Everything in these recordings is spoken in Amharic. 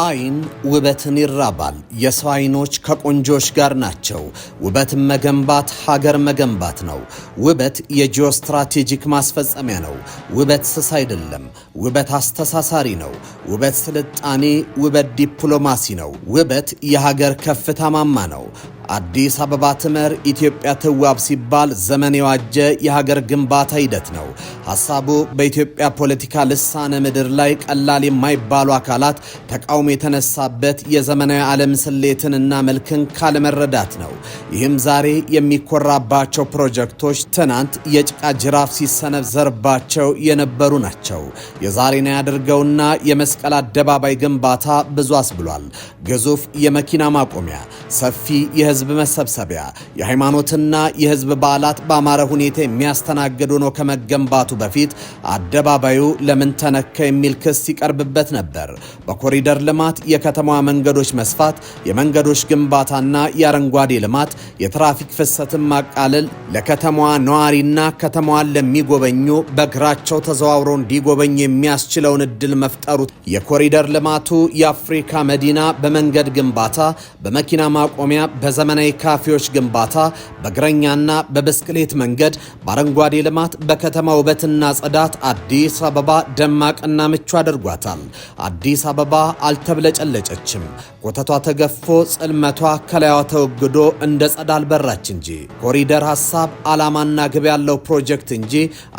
አይን ውበትን ይራባል። የሰው አይኖች ከቆንጆች ጋር ናቸው። ውበትን መገንባት ሀገር መገንባት ነው። ውበት የጂኦስትራቴጂክ ማስፈጸሚያ ነው። ውበት ስስ አይደለም። ውበት አስተሳሳሪ ነው። ውበት ስልጣኔ፣ ውበት ዲፕሎማሲ ነው። ውበት የሀገር ከፍታ ማማ ነው። አዲስ አበባ ትመር ኢትዮጵያ ትዋብ ሲባል ዘመን የዋጀ የሀገር ግንባታ ሂደት ነው። ሐሳቡ በኢትዮጵያ ፖለቲካ ልሳነ ምድር ላይ ቀላል የማይባሉ አካላት ተቃውሞ የተነሳበት የዘመናዊ ዓለም ስሌትንና መልክን ካለመረዳት ነው። ይህም ዛሬ የሚኮራባቸው ፕሮጀክቶች ትናንት የጭቃ ጅራፍ ሲሰነዘርባቸው የነበሩ ናቸው። የዛሬን ያድርገውና የመስቀል አደባባይ ግንባታ ብዙ አስብሏል። ግዙፍ የመኪና ማቆሚያ፣ ሰፊ የህዝብ መሰብሰቢያ፣ የሃይማኖትና የህዝብ በዓላት በአማረ ሁኔታ የሚያስተናግዱ ነው። ከመገንባቱ በፊት አደባባዩ ለምን ተነካ የሚል ክስ ይቀርብበት ነበር። በኮሪደር ልማት፣ የከተማዋ መንገዶች መስፋት፣ የመንገዶች ግንባታና የአረንጓዴ ልማት፣ የትራፊክ ፍሰትን ማቃለል ለከተማዋ ነዋሪና ከተማዋን ለሚጎበኙ በእግራቸው ተዘዋውረው እንዲጎበኙ የሚያስችለውን እድል መፍጠሩ፣ የኮሪደር ልማቱ የአፍሪካ መዲና በመንገድ ግንባታ፣ በመኪና ማቆሚያ፣ በዘመናዊ ካፌዎች ግንባታ፣ በእግረኛና በብስክሌት መንገድ፣ በአረንጓዴ ልማት፣ በከተማ ውበትና ጽዳት አዲስ አበባ ደማቅና ምቹ አድርጓታል። አዲስ አበባ አልተብለጨለጨችም። ኮተቷ ተገፎ ጽልመቷ ከላይዋ ተወግዶ እንደ ጸዳል በራች እንጂ። ኮሪደር ሐሳብ ዓላማና ግብ ያለው ፕሮጀክት እንጂ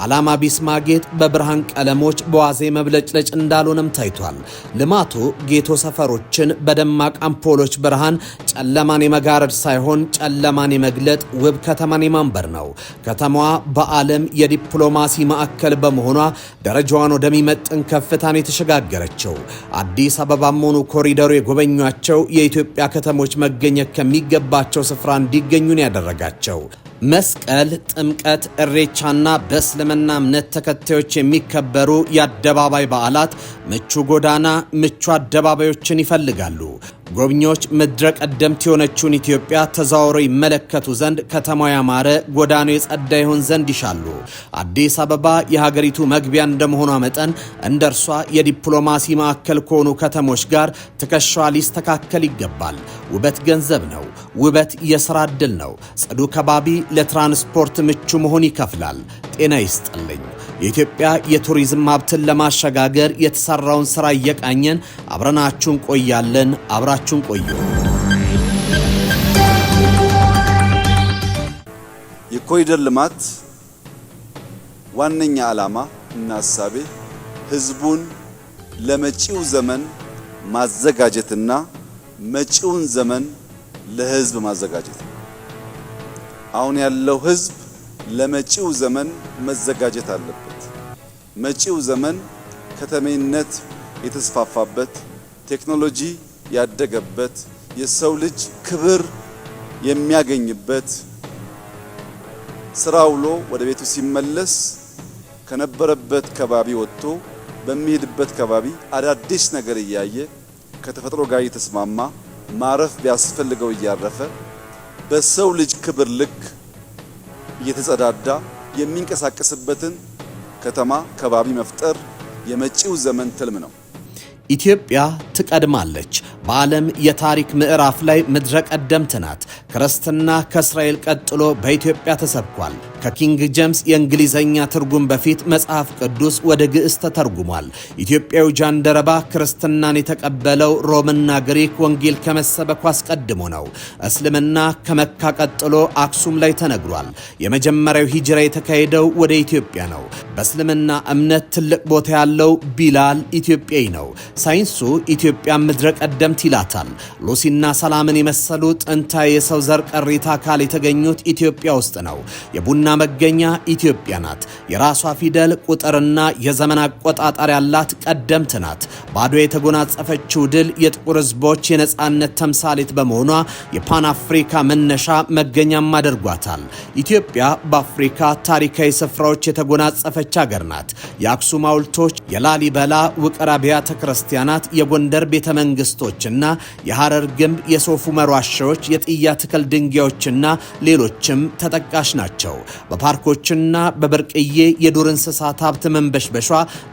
ዓላማ ቢስ ማጌጥ በብርሃን ቀለሞች በዋዜ መብለጭለጭ እንዳልሆነም ታይቷል። ልማቱ ጌቶ ሰፈሮችን በደማቅ አምፖሎች ብርሃን ጨለማን የመጋረድ ሳይሆን ጨለማን የመግለጥ ውብ ከተማን የማንበር ነው። ከተማዋ በዓለም የዲፕሎማሲ ማዕከል በመሆኗ ደረጃዋን ወደሚመጥን ከፍታን የተሸጋገረችው አዲስ አበባም ሆኑ ኮሪደሩ የጎበኟቸው የኢትዮጵያ ከተሞች መገኘት ከሚገባቸው ስፍራ እንዲገኙን ያደረጋቸው። መስቀል፣ ጥምቀት፣ እሬቻና በእስልምና እምነት ተከታዮች የሚከበሩ የአደባባይ በዓላት ምቹ ጎዳና፣ ምቹ አደባባዮችን ይፈልጋሉ። ጎብኚዎች ምድረ ቀደምት የሆነችውን ኢትዮጵያ ተዘዋውረው ይመለከቱ ዘንድ ከተማው ያማረ፣ ጎዳናው የጸዳ ይሆን ዘንድ ይሻሉ። አዲስ አበባ የሀገሪቱ መግቢያ እንደመሆኗ መጠን እንደ እርሷ የዲፕሎማሲ ማዕከል ከሆኑ ከተሞች ጋር ትከሻዋ ሊስተካከል ይገባል። ውበት ገንዘብ ነው። ውበት የሥራ ዕድል ነው። ጽዱ ከባቢ ለትራንስፖርት ምቹ መሆን ይከፍላል። ጤና ይስጥልኝ። የኢትዮጵያ የቱሪዝም ሀብትን ለማሸጋገር የተሰራውን ሥራ እየቃኘን አብረናችሁን ቆያለን። አብራችሁን ቆዩ። የኮሪደር ልማት ዋነኛ ዓላማ እና ሐሳቤ ሕዝቡን ለመጪው ዘመን ማዘጋጀትና መጪውን ዘመን ለሕዝብ ማዘጋጀት ነው። አሁን ያለው ሕዝብ ለመጪው ዘመን መዘጋጀት አለበት። መጪው ዘመን ከተሜነት የተስፋፋበት፣ ቴክኖሎጂ ያደገበት፣ የሰው ልጅ ክብር የሚያገኝበት፣ ስራ ውሎ ወደ ቤቱ ሲመለስ ከነበረበት ከባቢ ወጥቶ በሚሄድበት ከባቢ አዳዲስ ነገር እያየ ከተፈጥሮ ጋር እየተስማማ ማረፍ ቢያስፈልገው እያረፈ በሰው ልጅ ክብር ልክ እየተጸዳዳ የሚንቀሳቀስበትን ከተማ ከባቢ መፍጠር የመጪው ዘመን ትልም ነው። ኢትዮጵያ ትቀድማለች። በዓለም የታሪክ ምዕራፍ ላይ ምድረ ቀደምት ናት። ክርስትና ከእስራኤል ቀጥሎ በኢትዮጵያ ተሰብኳል። ከኪንግ ጄምስ የእንግሊዘኛ ትርጉም በፊት መጽሐፍ ቅዱስ ወደ ግዕዝ ተተርጉሟል። ኢትዮጵያዊ ጃንደረባ ክርስትናን የተቀበለው ሮምና ግሪክ ወንጌል ከመሰበኩ አስቀድሞ ነው። እስልምና ከመካ ቀጥሎ አክሱም ላይ ተነግሯል። የመጀመሪያው ሂጅራ የተካሄደው ወደ ኢትዮጵያ ነው። በእስልምና እምነት ትልቅ ቦታ ያለው ቢላል ኢትዮጵያዊ ነው። ሳይንሱ ኢትዮጵያ ምድረ ቀደምት ይላታል። ሉሲና ሰላምን የመሰሉ ጥንታዊ የሰው ዘር ቅሪተ አካል የተገኙት ኢትዮጵያ ውስጥ ነው። የቡና መገኛ ኢትዮጵያ ናት። የራሷ ፊደል፣ ቁጥርና የዘመን አቆጣጠር ያላት ቀደምት ናት። ባዶ የተጎናጸፈችው ድል የጥቁር ሕዝቦች የነጻነት ተምሳሌት በመሆኗ የፓን አፍሪካ መነሻ መገኛም አድርጓታል። ኢትዮጵያ በአፍሪካ ታሪካዊ ስፍራዎች የተጎናጸፈች ሀገር ናት። የአክሱም ሐውልቶች፣ የላሊበላ ውቅር አብያተ ክርስቲያናት፣ የጎንደር ቤተ መንግስቶችና የሐረር ግንብ፣ የሶፍ ዑመር ዋሻዎች፣ የጥያ ትክል ድንጋዮችና ሌሎችም ተጠቃሽ ናቸው። በፓርኮችና በብርቅዬ የዱር እንስሳት ሀብት መንበሽበሿ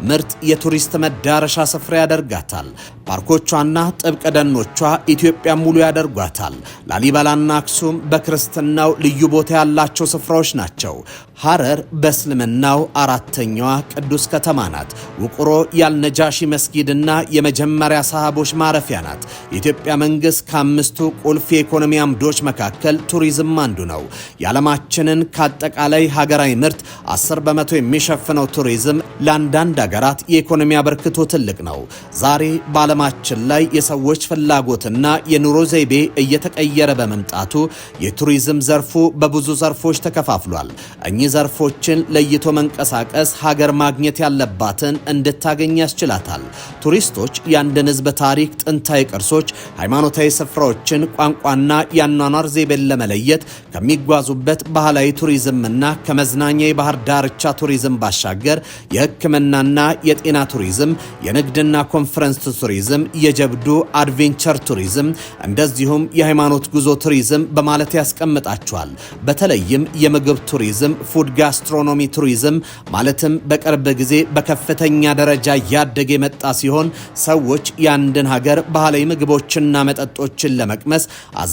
ምርጥ የቱሪስት መዳረሻ ስፍራ ያደርጋታል። ፓርኮቿና ጥብቅ ደኖቿ ኢትዮጵያ ሙሉ ያደርጓታል። ላሊበላና አክሱም በክርስትናው ልዩ ቦታ ያላቸው ስፍራዎች ናቸው። ሐረር በእስልምናው አራተኛዋ ቅዱስ ከተማ ናት። ውቅሮ ያልነጃሺ መስጊድና የመጀመሪያ ሰሃቦች ማረፊያ ናት። የኢትዮጵያ መንግስት ከአምስቱ ቁልፍ የኢኮኖሚ አምዶች መካከል ቱሪዝም አንዱ ነው። የዓለማችንን ከአጠቃላይ ሀገራዊ ምርት 10% የሚሸፍነው ቱሪዝም ለአንዳንድ ሀገራት የኢኮኖሚ አበርክቶ ትልቅ ነው። ዛሬ በዓለማችን ላይ የሰዎች ፍላጎትና የኑሮ ዘይቤ እየተቀየረ በመምጣቱ የቱሪዝም ዘርፉ በብዙ ዘርፎች ተከፋፍሏል። እኚህ ዘርፎችን ለይቶ መንቀሳቀስ ሀገር ማግኘት ያለባትን እንድታገኝ ያስችላታል። ቱሪስቶች የአንድን ህዝብ ታሪክ፣ ጥንታዊ ቅርሶች፣ ሃይማኖታዊ ስፍራዎችን፣ ቋንቋና የአኗኗር ዘይቤን ለመለየት ከሚጓዙበት ባህላዊ ቱሪዝምና ከመዝናኛ የባህር ዳርቻ ቱሪዝም ባሻገር የሕክምናና የጤና ቱሪዝም፣ የንግድና ኮንፈረንስ ቱሪዝም፣ የጀብዱ አድቬንቸር ቱሪዝም እንደዚሁም የሃይማኖት ጉዞ ቱሪዝም በማለት ያስቀምጣቸዋል። በተለይም የምግብ ቱሪዝም ፉድ ጋስትሮኖሚ ቱሪዝም ማለትም በቅርብ ጊዜ በከፍተኛ ደረጃ ያደገ የመጣ ሲሆን ሰዎች የአንድን ሀገር ባህላዊ ምግቦችና መጠጦችን ለመቅመስ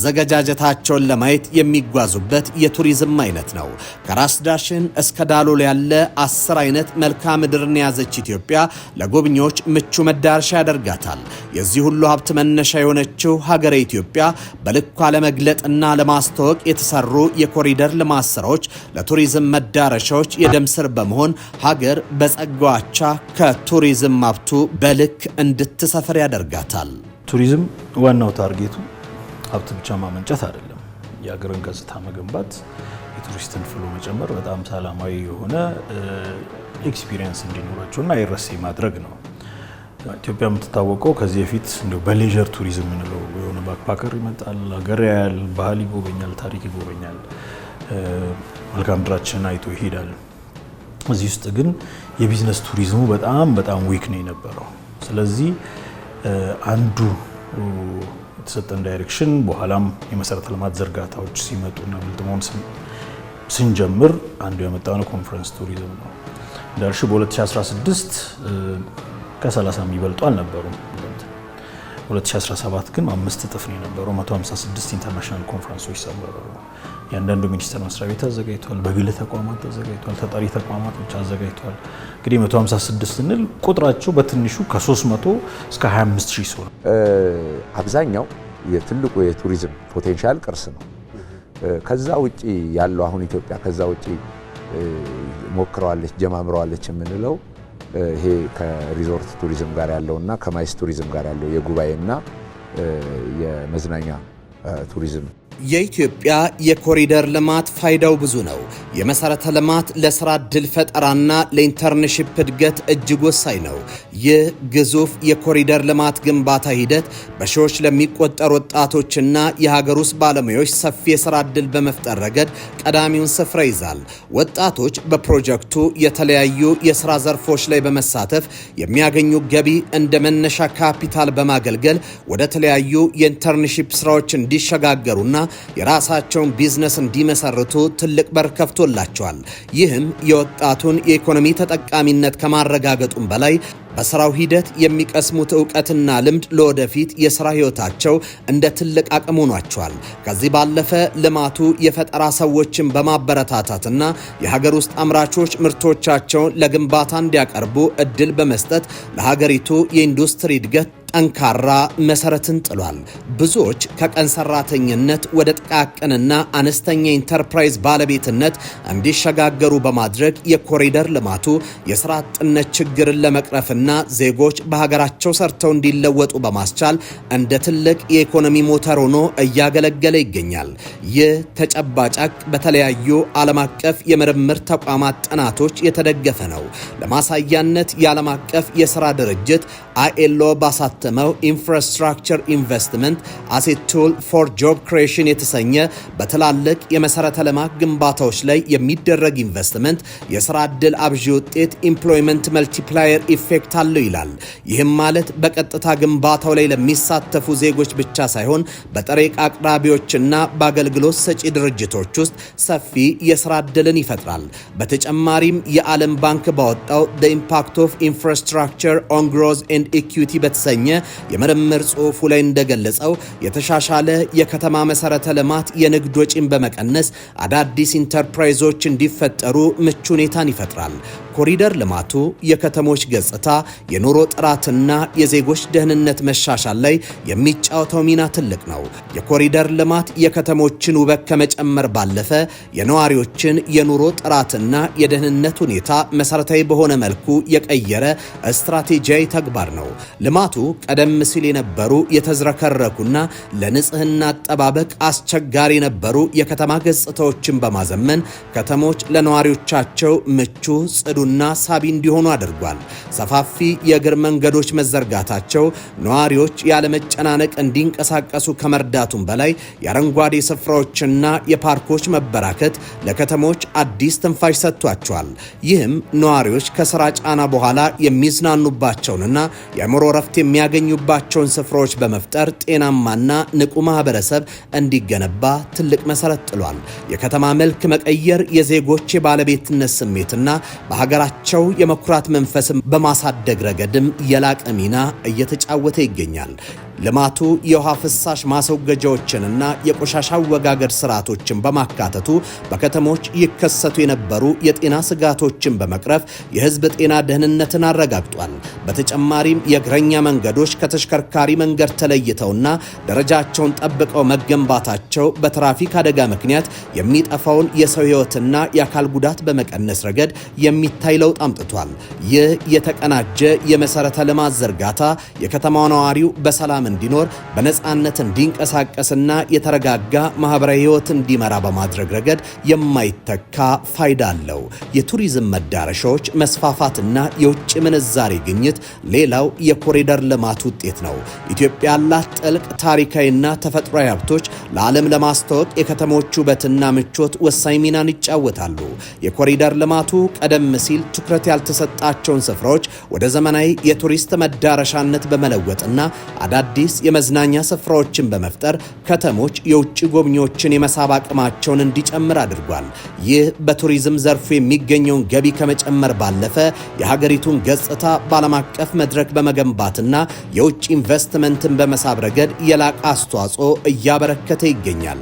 አዘገጃጀታቸውን ለማየት የሚጓዙበት የቱሪዝም አይነት ነው። ከራስ ዳሽን እስከ ዳሎል ያለ 10 አይነት መልክዓ ምድርን የያዘች ኢትዮጵያ ለጎብኚዎች ምቹ መዳረሻ ያደርጋታል። የዚህ ሁሉ ሀብት መነሻ የሆነችው ሀገረ ኢትዮጵያ በልኳ ለመግለጥና ለማስተዋወቅ የተሰሩ የኮሪደር ልማት ስራዎች ለቱሪዝም መዳረሻዎች የደም ስር በመሆን ሀገር በጸጋዋቻ ከቱሪዝም ሀብቱ በልክ እንድትሰፍር ያደርጋታል። ቱሪዝም ዋናው ታርጌቱ ሀብት ብቻ ማመንጨት አይደለም። የሀገርን ገጽታ መገንባት፣ የቱሪስትን ፍሎ መጨመር፣ በጣም ሰላማዊ የሆነ ኤክስፒሪየንስ እንዲኖራቸውና አይረሴ ማድረግ ነው። ኢትዮጵያ የምትታወቀው ከዚህ በፊት እንደው በሌጀር ቱሪዝም የምንለው የሆነ ባክፓከር ይመጣል፣ ሀገር ያያል፣ ባህል ይጎበኛል፣ ታሪክ ይጎበኛል፣ መልካም ምድራችን አይቶ ይሄዳል። እዚህ ውስጥ ግን የቢዝነስ ቱሪዝሙ በጣም ዊክ ነው የነበረው። ስለዚህ አንዱ የተሰጠን ዳይሬክሽን በኋላም የመሰረተ ልማት ዝርጋታዎች ሲመጡና ብልጥሞን ስንጀምር አንዱ ያመጣነው ኮንፈረንስ ቱሪዝም ነው። እንዳልሽ በ2016 ከ30 የሚበልጡ አልነበሩም። 2017 ግን 5 እጥፍ ነው የነበረው። 156 ኢንተርናሽናል ኮንፈረንሶች ሰበሩ። ያንዳንዱ ሚኒስቴር መስሪያ ቤት አዘጋጅቷል፣ በግል ተቋማት አዘጋጅቷል፣ ተጠሪ ተቋማቶች አዘጋጅቷል። እንግዲህ 156 ስንል ቁጥራቸው በትንሹ ከ300 እስከ 25000 ሰው ነው። አብዛኛው የትልቁ የቱሪዝም ፖቴንሻል ቅርስ ነው። ከዛ ውጪ ያለው አሁን ኢትዮጵያ ከዛ ውጪ ሞክረዋለች፣ ጀማምረዋለች የምንለው ይሄ ከሪዞርት ቱሪዝም ጋር ያለውና ከማይስ ቱሪዝም ጋር ያለው የጉባኤና የመዝናኛ ቱሪዝም የኢትዮጵያ የኮሪደር ልማት ፋይዳው ብዙ ነው። የመሰረተ ልማት ለስራ ዕድል ፈጠራና ለኢንተርንሺፕ እድገት እጅግ ወሳኝ ነው። ይህ ግዙፍ የኮሪደር ልማት ግንባታ ሂደት በሺዎች ለሚቆጠሩ ወጣቶችና የሀገር ውስጥ ባለሙያዎች ሰፊ የስራ ዕድል በመፍጠር ረገድ ቀዳሚውን ስፍራ ይዛል። ወጣቶች በፕሮጀክቱ የተለያዩ የስራ ዘርፎች ላይ በመሳተፍ የሚያገኙ ገቢ እንደ መነሻ ካፒታል በማገልገል ወደ ተለያዩ የኢንተርንሺፕ ስራዎች እንዲሸጋገሩና የራሳቸውን ቢዝነስ እንዲመሰርቱ ትልቅ በር ከፍቶላቸዋል። ይህም የወጣቱን የኢኮኖሚ ተጠቃሚነት ከማረጋገጡም በላይ በስራው ሂደት የሚቀስሙት ዕውቀትና ልምድ ለወደፊት የስራ ህይወታቸው እንደ ትልቅ አቅም ሆኗቸዋል። ከዚህ ባለፈ ልማቱ የፈጠራ ሰዎችን በማበረታታትና የሀገር ውስጥ አምራቾች ምርቶቻቸውን ለግንባታ እንዲያቀርቡ እድል በመስጠት ለሀገሪቱ የኢንዱስትሪ እድገት ጠንካራ መሰረትን ጥሏል። ብዙዎች ከቀን ሰራተኝነት ወደ ጥቃቅንና አነስተኛ ኢንተርፕራይዝ ባለቤትነት እንዲሸጋገሩ በማድረግ የኮሪደር ልማቱ የስራ አጥነት ችግርን ለመቅረፍና ዜጎች በሀገራቸው ሰርተው እንዲለወጡ በማስቻል እንደ ትልቅ የኢኮኖሚ ሞተር ሆኖ እያገለገለ ይገኛል። ይህ ተጨባጭ በተለያዩ ዓለም አቀፍ የምርምር ተቋማት ጥናቶች የተደገፈ ነው። ለማሳያነት የዓለም አቀፍ የሥራ ድርጅት ILO ባሳተመው ያሳተመው ኢንፍራስትራክቸር ኢንቨስትመንት አስ ኤ ቱል ፎር ጆብ ክሪኤሽን የተሰኘ በትላልቅ የመሰረተ ልማት ግንባታዎች ላይ የሚደረግ ኢንቨስትመንት የሥራ ዕድል አብዢ ውጤት ኢምፕሎይመንት መልቲፕላየር ኢፌክት አለው ይላል። ይህም ማለት በቀጥታ ግንባታው ላይ ለሚሳተፉ ዜጎች ብቻ ሳይሆን በጥሬ ዕቃ አቅራቢዎችና በአገልግሎት ሰጪ ድርጅቶች ውስጥ ሰፊ የሥራ ዕድልን ይፈጥራል። በተጨማሪም የዓለም ባንክ ባወጣው The Impact of Infrastructure on Growth and Equity በተሰኘ የምርምር ጽሑፉ ላይ እንደገለጸው የተሻሻለ የከተማ መሰረተ ልማት የንግድ ወጪን በመቀነስ አዳዲስ ኢንተርፕራይዞች እንዲፈጠሩ ምቹ ሁኔታን ይፈጥራል። ኮሪደር ልማቱ የከተሞች ገጽታ፣ የኑሮ ጥራትና የዜጎች ደህንነት መሻሻል ላይ የሚጫወተው ሚና ትልቅ ነው። የኮሪደር ልማት የከተሞችን ውበት ከመጨመር ባለፈ የነዋሪዎችን የኑሮ ጥራትና የደህንነት ሁኔታ መሰረታዊ በሆነ መልኩ የቀየረ ስትራቴጂያዊ ተግባር ነው። ልማቱ ቀደም ሲል የነበሩ የተዝረከረኩና ለንጽህና አጠባበቅ አስቸጋሪ የነበሩ የከተማ ገጽታዎችን በማዘመን ከተሞች ለነዋሪዎቻቸው ምቹ፣ ጽዱና ሳቢ እንዲሆኑ አድርጓል። ሰፋፊ የእግር መንገዶች መዘርጋታቸው ነዋሪዎች ያለመጨናነቅ እንዲንቀሳቀሱ ከመርዳቱም በላይ የአረንጓዴ ስፍራዎችና የፓርኮች መበራከት ለከተሞች አዲስ ትንፋሽ ሰጥቷቸዋል። ይህም ነዋሪዎች ከስራ ጫና በኋላ የሚዝናኑባቸውንና የአእምሮ ረፍት የሚያገኙባቸውን ስፍራዎች በመፍጠር ጤናማና ንቁ ማህበረሰብ እንዲገነባ ትልቅ መሰረት ጥሏል። የከተማ መልክ መቀየር የዜጎች የባለቤትነት ስሜትና በሀገራቸው የመኩራት መንፈስን በማሳደግ ረገድም የላቀ ሚና እየተጫወተ ይገኛል። ልማቱ የውሃ ፍሳሽ ማስወገጃዎችንና የቆሻሻ አወጋገድ ስርዓቶችን በማካተቱ በከተሞች ይከሰቱ የነበሩ የጤና ስጋቶችን በመቅረፍ የሕዝብ ጤና ደህንነትን አረጋግጧል። በተጨማሪም የእግረኛ መንገዶች ከተሽከርካሪ መንገድ ተለይተውና ደረጃቸውን ጠብቀው መገንባታቸው በትራፊክ አደጋ ምክንያት የሚጠፋውን የሰው ሕይወትና የአካል ጉዳት በመቀነስ ረገድ የሚታይ ለውጥ አምጥቷል። ይህ የተቀናጀ የመሰረተ ልማት ዝርጋታ የከተማው ነዋሪው በሰላም እንዲኖር በነጻነት እንዲንቀሳቀስና የተረጋጋ ማህበራዊ ህይወት እንዲመራ በማድረግ ረገድ የማይተካ ፋይዳ አለው። የቱሪዝም መዳረሻዎች መስፋፋትና የውጭ ምንዛሬ ግኝት ሌላው የኮሪደር ልማት ውጤት ነው። ኢትዮጵያ ያላት ጥልቅ ታሪካዊና ተፈጥሯዊ ሀብቶች ለዓለም ለማስተዋወቅ የከተሞች ውበትና ምቾት ወሳኝ ሚናን ይጫወታሉ። የኮሪደር ልማቱ ቀደም ሲል ትኩረት ያልተሰጣቸውን ስፍራዎች ወደ ዘመናዊ የቱሪስት መዳረሻነት በመለወጥና አዳዲስ የመዝናኛ ስፍራዎችን በመፍጠር ከተሞች የውጭ ጎብኚዎችን የመሳብ አቅማቸውን እንዲጨምር አድርጓል። ይህ በቱሪዝም ዘርፉ የሚገኘውን ገቢ ከመጨመር ባለፈ የሀገሪቱን ገጽታ በዓለም አቀፍ መድረክ በመገንባትና የውጭ ኢንቨስትመንትን በመሳብ ረገድ የላቀ አስተዋጽኦ እያበረከተ ይገኛል።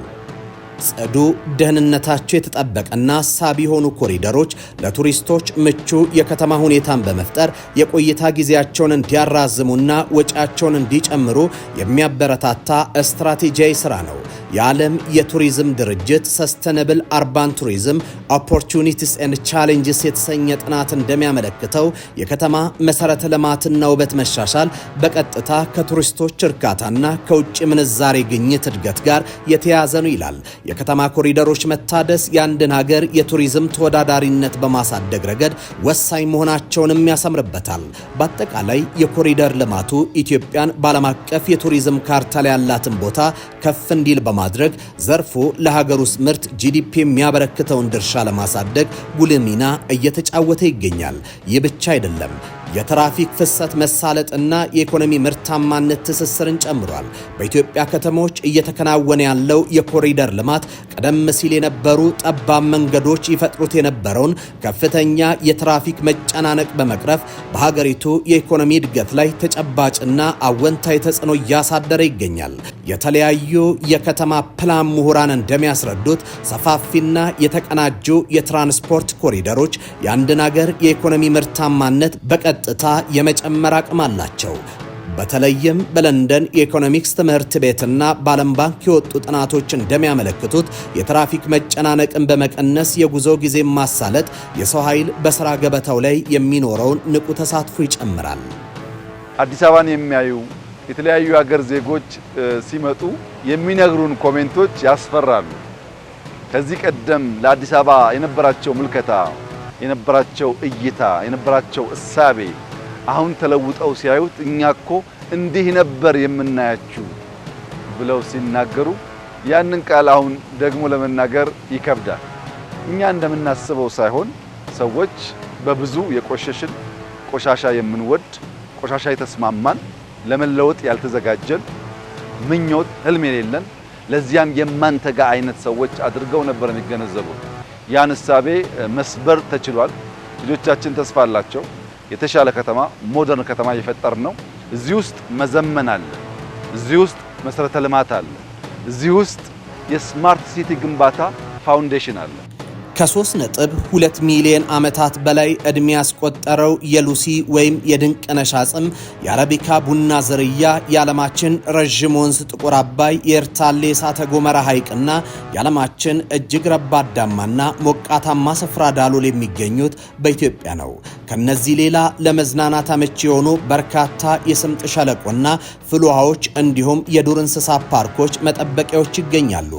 ጽዱ፣ ደህንነታቸው የተጠበቀና ሳቢ የሆኑ ኮሪደሮች ለቱሪስቶች ምቹ የከተማ ሁኔታን በመፍጠር የቆይታ ጊዜያቸውን እንዲያራዝሙና ወጪያቸውን እንዲጨምሩ የሚያበረታታ ስትራቴጂያዊ ስራ ነው። የዓለም የቱሪዝም ድርጅት ሰስተነብል አርባን ቱሪዝም ኦፖርቹኒቲስ ኤንድ ቻሌንጅስ የተሰኘ ጥናት እንደሚያመለክተው የከተማ መሰረተ ልማትና ውበት መሻሻል በቀጥታ ከቱሪስቶች እርካታና ከውጭ ምንዛሬ ግኝት እድገት ጋር የተያያዘ ነው ይላል። የከተማ ኮሪደሮች መታደስ የአንድን ሀገር የቱሪዝም ተወዳዳሪነት በማሳደግ ረገድ ወሳኝ መሆናቸውንም ያሰምርበታል። በአጠቃላይ የኮሪደር ልማቱ ኢትዮጵያን በዓለም አቀፍ የቱሪዝም ካርታ ላይ ያላትን ቦታ ከፍ እንዲል በማድረግ ዘርፉ ለሀገር ውስጥ ምርት ጂዲፒ የሚያበረክተውን ድርሻ ለማሳደግ ጉልህ ሚና እየተጫወተ ይገኛል። ይህ ብቻ አይደለም። የትራፊክ ፍሰት መሳለጥና የኢኮኖሚ ምርታማነት ትስስርን ጨምሯል። በኢትዮጵያ ከተሞች እየተከናወነ ያለው የኮሪደር ልማት ቀደም ሲል የነበሩ ጠባብ መንገዶች ይፈጥሩት የነበረውን ከፍተኛ የትራፊክ መጨናነቅ በመቅረፍ በሀገሪቱ የኢኮኖሚ እድገት ላይ ተጨባጭና አወንታዊ ተጽዕኖ እያሳደረ ይገኛል። የተለያዩ የከተማ ፕላን ምሁራን እንደሚያስረዱት ሰፋፊና የተቀናጁ የትራንስፖርት ኮሪደሮች የአንድን ሀገር የኢኮኖሚ ምርታማነት በቀጥታ የመጨመር አቅም አላቸው። በተለይም በለንደን የኢኮኖሚክስ ትምህርት ቤትና በዓለም ባንክ የወጡ ጥናቶች እንደሚያመለክቱት የትራፊክ መጨናነቅን በመቀነስ የጉዞ ጊዜ ማሳለጥ የሰው ኃይል በስራ ገበታው ላይ የሚኖረውን ንቁ ተሳትፎ ይጨምራል። አዲስ አበባን የሚያዩ የተለያዩ ሀገር ዜጎች ሲመጡ የሚነግሩን ኮሜንቶች ያስፈራሉ። ከዚህ ቀደም ለአዲስ አበባ የነበራቸው ምልከታ፣ የነበራቸው እይታ፣ የነበራቸው እሳቤ አሁን ተለውጠው ሲያዩት እኛ እኮ እንዲህ ነበር የምናያችሁ ብለው ሲናገሩ ያንን ቃል አሁን ደግሞ ለመናገር ይከብዳል። እኛ እንደምናስበው ሳይሆን ሰዎች በብዙ የቆሸሽን ቆሻሻ የምንወድ ቆሻሻ የተስማማን ለመለወጥ ያልተዘጋጀን ምኞት ህልም የሌለን ለዚያም የማንተጋ አይነት ሰዎች አድርገው ነበር የሚገነዘቡት። ያን እሳቤ መስበር ተችሏል። ልጆቻችን ተስፋ አላቸው። የተሻለ ከተማ ሞደርን ከተማ እየፈጠርን ነው። እዚህ ውስጥ መዘመን አለ። እዚህ ውስጥ መሰረተ ልማት አለ። እዚህ ውስጥ የስማርት ሲቲ ግንባታ ፋውንዴሽን አለ። ከ3.2 ሚሊዮን ዓመታት በላይ ዕድሜ ያስቆጠረው የሉሲ ወይም የድንቅነሽ አጽም የአረቢካ ቡና ዝርያ የዓለማችን ረዥም ወንዝ ጥቁር አባይ የኤርታሌ እሳተ ገሞራ ሐይቅና የዓለማችን እጅግ ረባዳማና ሞቃታማ ስፍራ ዳሎል የሚገኙት በኢትዮጵያ ነው። ከነዚህ ሌላ ለመዝናናት አመቺ የሆኑ በርካታ የስምጥ ሸለቆና ፍል ውሃዎች እንዲሁም የዱር እንስሳ ፓርኮች መጠበቂያዎች ይገኛሉ።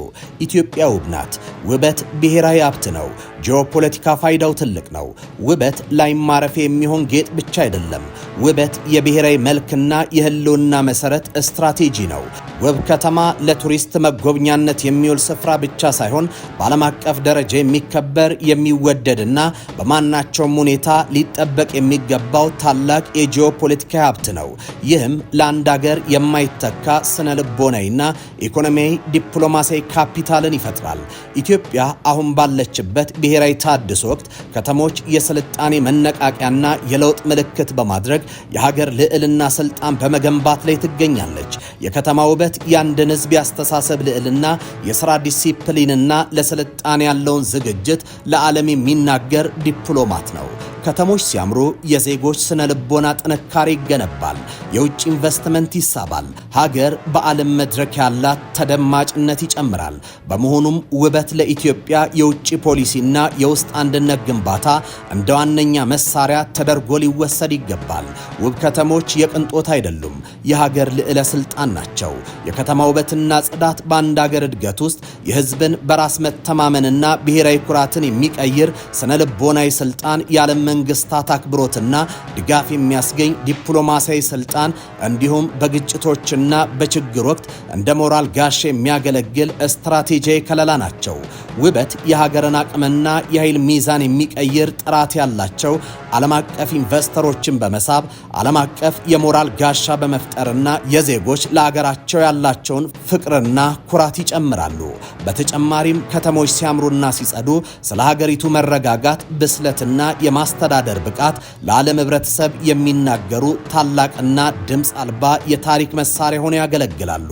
ኢትዮጵያ ውብ ናት። ውበት ብሔራዊ ሀብት ነው። ጂኦፖለቲካ ፋይዳው ትልቅ ነው። ውበት ላይ ማረፊያ የሚሆን ጌጥ ብቻ አይደለም። ውበት የብሔራዊ መልክና የህልውና መሰረት ስትራቴጂ ነው። ውብ ከተማ ለቱሪስት መጎብኛነት የሚውል ስፍራ ብቻ ሳይሆን በዓለም አቀፍ ደረጃ የሚከበር የሚወደድና በማናቸውም ሁኔታ ሊጠበቅ የሚገባው ታላቅ የጂኦፖለቲካ ሀብት ነው። ይህም ለአንድ ሀገር የማይተካ ስነ ልቦናዊና ኢኮኖሚያዊ ዲፕሎማሲያዊ ካፒታልን ይፈጥራል። ኢትዮጵያ አሁን ባለችበት ብሔራዊ ታድሶ ወቅት ከተሞች የስልጣኔ መነቃቂያና የለውጥ ምልክት በማድረግ የሀገር ልዕልና ስልጣን በመገንባት ላይ ትገኛለች። የከተማ ውበት የአንድን ህዝብ ያስተሳሰብ ልዕልና፣ የሥራ ዲሲፕሊንና ለስልጣኔ ያለውን ዝግጅት ለዓለም የሚናገር ዲፕሎማት ነው። ከተሞች ሲያምሩ የዜጎች ስነ ልቦና ጥንካሬ ይገነባል፣ የውጭ ኢንቨስትመንት ይሳባል፣ ሀገር በዓለም መድረክ ያላት ተደማጭነት ይጨምራል። በመሆኑም ውበት ለኢትዮጵያ የውጭ ፖሊሲና የውስጥ አንድነት ግንባታ እንደ ዋነኛ መሳሪያ ተደርጎ ሊወሰድ ይገባል። ውብ ከተሞች የቅንጦት አይደሉም፣ የሀገር ልዕለ ስልጣን ናቸው። የከተማ ውበትና ጽዳት በአንድ ሀገር እድገት ውስጥ የህዝብን በራስ መተማመንና ብሔራዊ ኩራትን የሚቀይር ስነ ልቦናዊ ስልጣን የዓለም መንግስታት አክብሮትና ድጋፍ የሚያስገኝ ዲፕሎማሲያዊ ስልጣን እንዲሁም በግጭቶችና በችግር ወቅት እንደ ሞራል ጋሻ የሚያገለግል ስትራቴጂያዊ ከለላ ናቸው። ውበት የሀገርን አቅምና የኃይል ሚዛን የሚቀይር ጥራት ያላቸው ዓለም አቀፍ ኢንቨስተሮችን በመሳብ ዓለም አቀፍ የሞራል ጋሻ በመፍጠርና የዜጎች ለሀገራቸው ያላቸውን ፍቅርና ኩራት ይጨምራሉ። በተጨማሪም ከተሞች ሲያምሩና ሲጸዱ ስለ ሀገሪቱ መረጋጋት፣ ብስለትና የማስተዳደር ብቃት ለዓለም ህብረተሰብ የሚናገሩ ታላቅና ድምፅ አልባ የታሪክ መሳሪያ ሆነው ያገለግላሉ።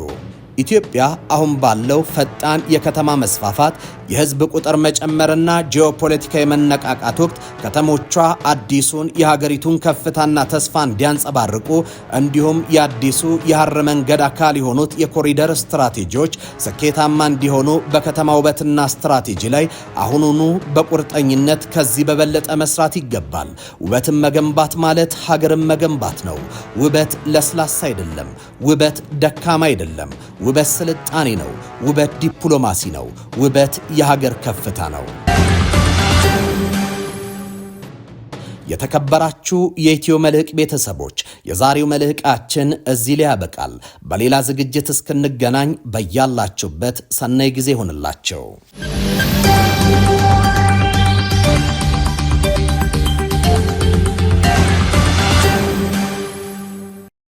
ኢትዮጵያ አሁን ባለው ፈጣን የከተማ መስፋፋት፣ የህዝብ ቁጥር መጨመርና ጂኦፖለቲካዊ መነቃቃት ወቅት ከተሞቿ አዲሱን የሀገሪቱን ከፍታና ተስፋ እንዲያንጸባርቁ እንዲሁም የአዲሱ የሐር መንገድ አካል የሆኑት የኮሪደር ስትራቴጂዎች ስኬታማ እንዲሆኑ በከተማ ውበትና ስትራቴጂ ላይ አሁኑኑ በቁርጠኝነት ከዚህ በበለጠ መስራት ይገባል። ውበትን መገንባት ማለት ሀገርን መገንባት ነው። ውበት ለስላሳ አይደለም። ውበት ደካማ አይደለም። ውበት ስልጣኔ ነው። ውበት ዲፕሎማሲ ነው። ውበት የሀገር ከፍታ ነው። የተከበራችሁ የኢትዮ መልሕቅ ቤተሰቦች የዛሬው መልሕቃችን እዚህ ላይ ያበቃል። በሌላ ዝግጅት እስክንገናኝ በያላችሁበት ሰናይ ጊዜ ሆንላችሁ።